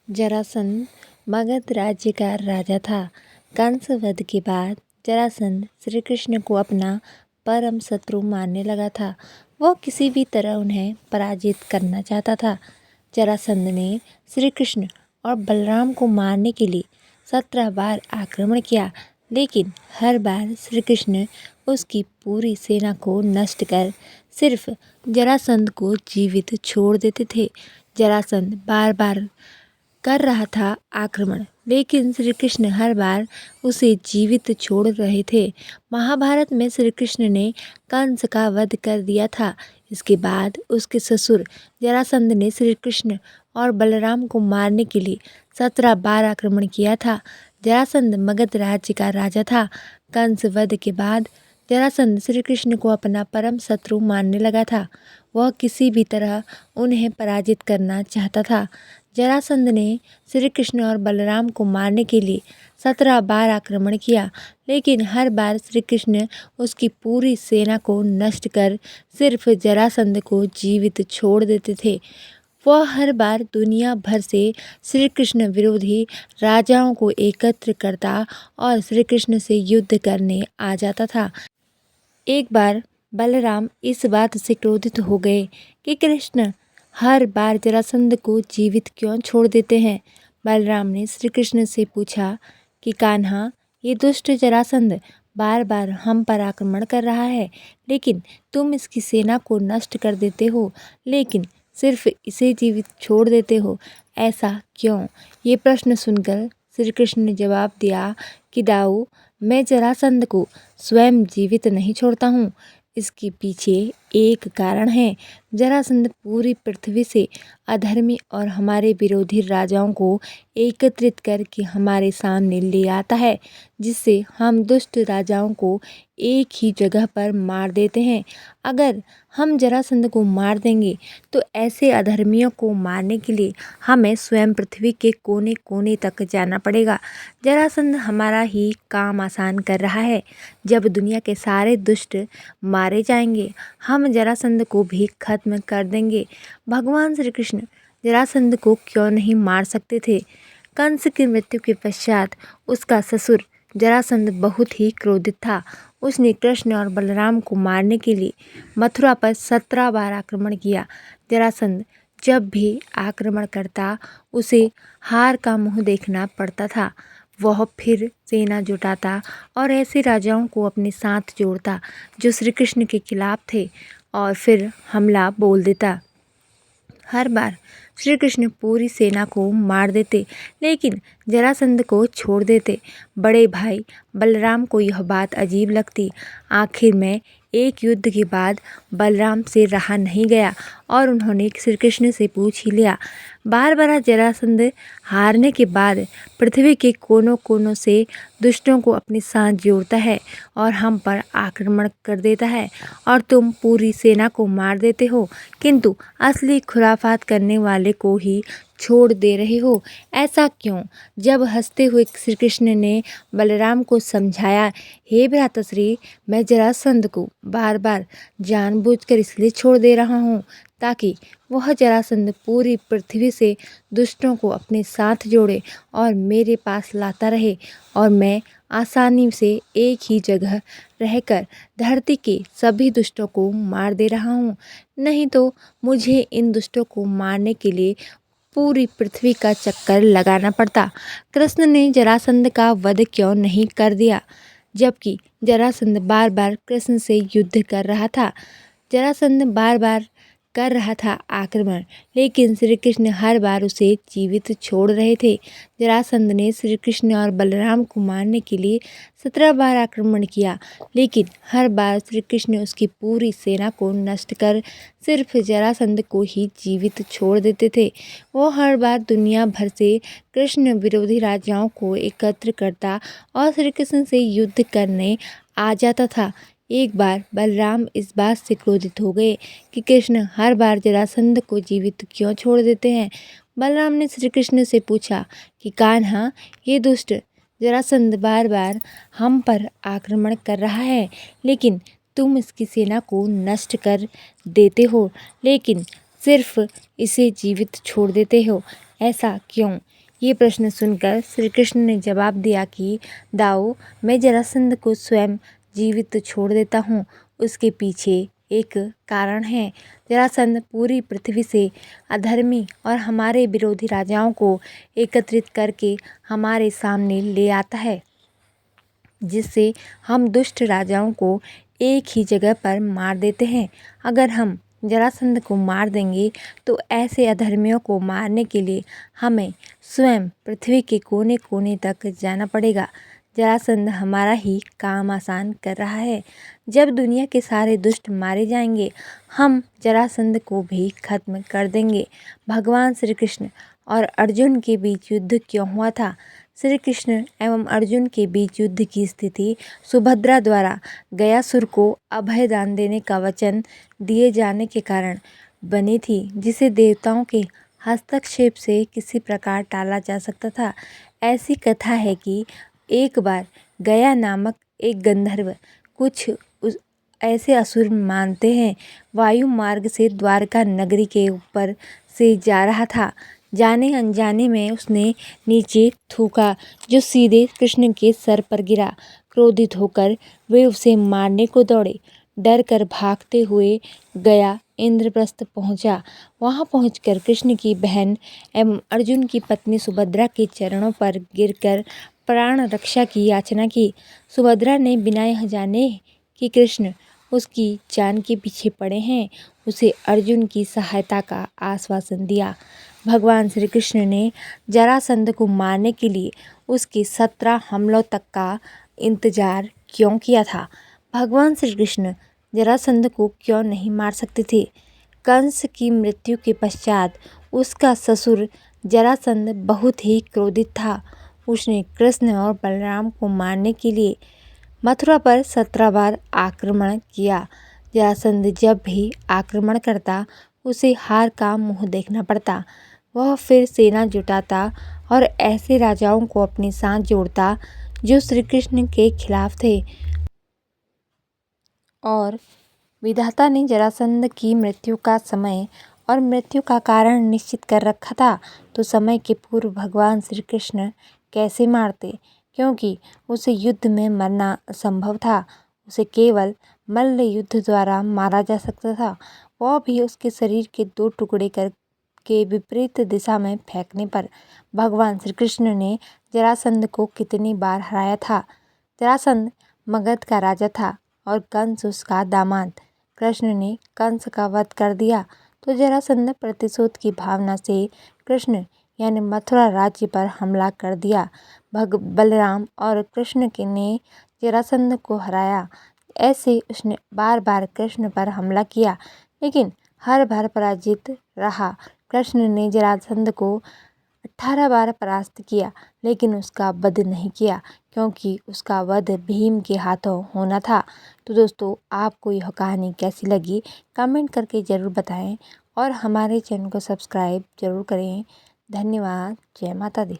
जरासंध मगध राज्य का राजा था। कंस वध के बाद जरासंध श्री कृष्ण को अपना परम शत्रु मानने लगा था। वह किसी भी तरह उन्हें पराजित करना चाहता था। जरासंध ने श्री कृष्ण और बलराम को मारने के लिए 17 बार आक्रमण किया, लेकिन हर बार श्री कृष्ण उसकी पूरी सेना को नष्ट कर सिर्फ जरासंध को जीवित छोड़ देते थे। जरासंध बार बार कर रहा था आक्रमण, लेकिन श्री कृष्ण हर बार उसे जीवित छोड़ रहे थे। महाभारत में श्री कृष्ण ने कंस का वध कर दिया था। इसके बाद उसके ससुर जरासंध ने श्री कृष्ण और बलराम को मारने के लिए 17 बार आक्रमण किया था। जरासंध मगध राज्य का राजा था। कंस वध के बाद जरासंध श्री कृष्ण को अपना परम शत्रु मानने लगा था। वह किसी भी तरह उन्हें पराजित करना चाहता था। जरासंध ने श्री कृष्ण और बलराम को मारने के लिए 17 बार आक्रमण किया, लेकिन हर बार श्री कृष्ण उसकी पूरी सेना को नष्ट कर सिर्फ जरासंध को जीवित छोड़ देते थे। वह हर बार दुनिया भर से श्री कृष्ण विरोधी राजाओं को एकत्र करता और श्री कृष्ण से युद्ध करने आ जाता था। एक बार बलराम इस बात से क्रोधित हो गए कि कृष्ण हर बार जरासंध को जीवित क्यों छोड़ देते हैं। बलराम ने श्री कृष्ण से पूछा कि कान्हा, ये दुष्ट जरासंध बार बार हम पर आक्रमण कर रहा है, लेकिन तुम इसकी सेना को नष्ट कर देते हो, लेकिन सिर्फ इसे जीवित छोड़ देते हो, ऐसा क्यों? ये प्रश्न सुनकर श्री कृष्ण ने जवाब दिया कि दाऊ, मैं जरासंध को स्वयं जीवित नहीं छोड़ता हूँ। इसके पीछे एक कारण है। जरासंध पूरी पृथ्वी से अधर्मी और हमारे विरोधी राजाओं को एकत्रित करके हमारे सामने ले आता है, जिससे हम दुष्ट राजाओं को एक ही जगह पर मार देते हैं। अगर हम जरासंध को मार देंगे तो ऐसे अधर्मियों को मारने के लिए हमें स्वयं पृथ्वी के कोने कोने तक जाना पड़ेगा। जरासंध हमारा ही काम आसान कर रहा है। जब दुनिया के सारे दुष्ट मारे जाएंगे, हम जरासंध को भी खत्म कर देंगे। भगवान श्री कृष्ण जरासंध को क्यों नहीं मार सकते थे? कंस की मृत्यु के पश्चात उसका ससुर जरासंध बहुत ही क्रोधित था। उसने कृष्ण और बलराम को मारने के लिए मथुरा पर 17 बार आक्रमण किया। जरासंध जब भी आक्रमण करता, उसे हार का मुंह देखना पड़ता था। वह फिर सेना जुटाता और ऐसे राजाओं को अपने साथ जोड़ता जो श्री कृष्ण के खिलाफ थे, और फिर हमला बोल देता। हर बार श्री कृष्ण पूरी सेना को मार देते, लेकिन जरासंध को छोड़ देते। बड़े भाई बलराम को यह बात अजीब लगती। आखिर में एक युद्ध के बाद बलराम से रहा नहीं गया और उन्होंने श्री कृष्ण से पूछ ही लिया। बार बार जरासंध हारने के बाद पृथ्वी के कोनों कोनों से दुष्टों को अपने साथ जोड़ता है और हम पर आक्रमण कर देता है, और तुम पूरी सेना को मार देते हो, किंतु असली खुराफात करने वाले को ही छोड़ दे रहे हो। ऐसा क्यों? जब हंसते हुए श्री कृष्ण ने बलराम को समझाया, हे भ्राताश्री, मैं जरासंध को बार बार जानबूझकर इसलिए छोड़ दे रहा हूँ ताकि वह जरासंध पूरी पृथ्वी से दुष्टों को अपने साथ जोड़े और मेरे पास लाता रहे, और मैं आसानी से एक ही जगह रहकर धरती के सभी दुष्टों को मार दे रहा हूँ। नहीं तो मुझे इन दुष्टों को मारने के लिए पूरी पृथ्वी का चक्कर लगाना पड़ता। कृष्ण ने जरासंध का वध क्यों नहीं कर दिया, जबकि जरासंध बार बार कृष्ण से युद्ध कर रहा था? जरासंध बार बार कर रहा था आक्रमण, लेकिन श्री कृष्ण हर बार उसे जीवित छोड़ रहे थे। जरासंध ने श्री कृष्ण और बलराम को मारने के लिए 17 बार आक्रमण किया, लेकिन हर बार श्री कृष्ण उसकी पूरी सेना को नष्ट कर सिर्फ जरासंध को ही जीवित छोड़ देते थे। वो हर बार दुनिया भर से कृष्ण विरोधी राजाओं को एकत्र करता और श्री कृष्ण से युद्ध करने आ जाता था। एक बार बलराम इस बात से क्रोधित हो गए कि कृष्ण हर बार जरासंध को जीवित क्यों छोड़ देते हैं। बलराम ने श्री कृष्ण से पूछा कि कान्हा, ये दुष्ट जरासंध बार बार हम पर आक्रमण कर रहा है, लेकिन तुम इसकी सेना को नष्ट कर देते हो, लेकिन सिर्फ इसे जीवित छोड़ देते हो। ऐसा क्यों? ये प्रश्न सुनकर श्री कृष्ण ने जवाब दिया कि दाऊ, मैं जरासंध को स्वयं जीवित छोड़ देता हूँ। उसके पीछे एक कारण है। जरासंध पूरी पृथ्वी से अधर्मी और हमारे विरोधी राजाओं को एकत्रित करके हमारे सामने ले आता है, जिससे हम दुष्ट राजाओं को एक ही जगह पर मार देते हैं। अगर हम जरासंध को मार देंगे तो ऐसे अधर्मियों को मारने के लिए हमें स्वयं पृथ्वी के कोने कोने तक जाना पड़ेगा। जरासंध हमारा ही काम आसान कर रहा है। जब दुनिया के सारे दुष्ट मारे जाएंगे, हम जरासंध को भी खत्म कर देंगे। भगवान श्री कृष्ण और अर्जुन के बीच युद्ध क्यों हुआ था? श्री कृष्ण एवं अर्जुन के बीच युद्ध की स्थिति सुभद्रा द्वारा गयासुर को अभय दान देने का वचन दिए जाने के कारण बनी थी, जिसे देवताओं के हस्तक्षेप से किसी प्रकार टाला जा सकता था। ऐसी कथा है कि एक बार गया नामक एक गंधर्व कुछ ऐसे असुर मानते हैं वायु मार्ग से द्वारका नगरी के ऊपर से जा रहा था। जाने अनजाने में उसने नीचे थूका, जो सीधे कृष्ण के सर पर गिरा। क्रोधित होकर वे उसे मारने को दौड़े। डर कर भागते हुए गया इंद्रप्रस्थ पहुंचा। वहां पहुंचकर कृष्ण की बहन एवं अर्जुन की पत्नी सुभद्रा के चरणों पर गिरकर प्राण रक्षा की याचना की। सुभद्रा ने बिना यह जाने कि कृष्ण उसकी जान के पीछे पड़े हैं, उसे अर्जुन की सहायता का आश्वासन दिया। भगवान श्री कृष्ण ने जरासंध को मारने के लिए उसके 17 हमलों तक का इंतजार क्यों किया था? भगवान श्री कृष्ण जरासंध को क्यों नहीं मार सकते थे? कंस की मृत्यु के पश्चात उसका ससुर जरासंध बहुत ही क्रोधित था। उसने कृष्ण और बलराम को मारने के लिए मथुरा पर 17 बार आक्रमण किया। जरासंध जब भी आक्रमण करता, उसे हार का मुंह देखना पड़ता। वह फिर सेना जुटाता और ऐसे राजाओं को अपने साथ जोड़ता जो श्री कृष्ण के खिलाफ थे। और विधाता ने जरासंध की मृत्यु का समय और मृत्यु का कारण निश्चित कर रखा था, तो समय के पूर्व भगवान श्री कृष्ण कैसे मारते? क्योंकि उसे युद्ध में मरना असंभव था। उसे केवल मल्ल युद्ध द्वारा मारा जा सकता था, वह भी उसके शरीर के 2 टुकड़े करके विपरीत दिशा में फेंकने पर। भगवान श्री कृष्ण ने जरासंध को कितनी बार हराया था? जरासंध मगध का राजा था और कंस उसका दामाद। कृष्ण ने कंस का वध कर दिया, तो जरासंध प्रतिशोध की भावना से कृष्ण यानी मथुरा राज्य पर हमला कर दिया। बलराम और कृष्ण ने जरासंध को हराया। ऐसे उसने बार बार कृष्ण पर हमला किया, लेकिन हर बार पराजित रहा। कृष्ण ने जरासंध को 18 बार परास्त किया, लेकिन उसका वध नहीं किया, क्योंकि उसका वध भीम के हाथों होना था। तो दोस्तों, आपको यह कहानी कैसी लगी कमेंट करके ज़रूर बताएं और हमारे चैनल को सब्सक्राइब जरूर करें। धन्यवाद। जय माता दी।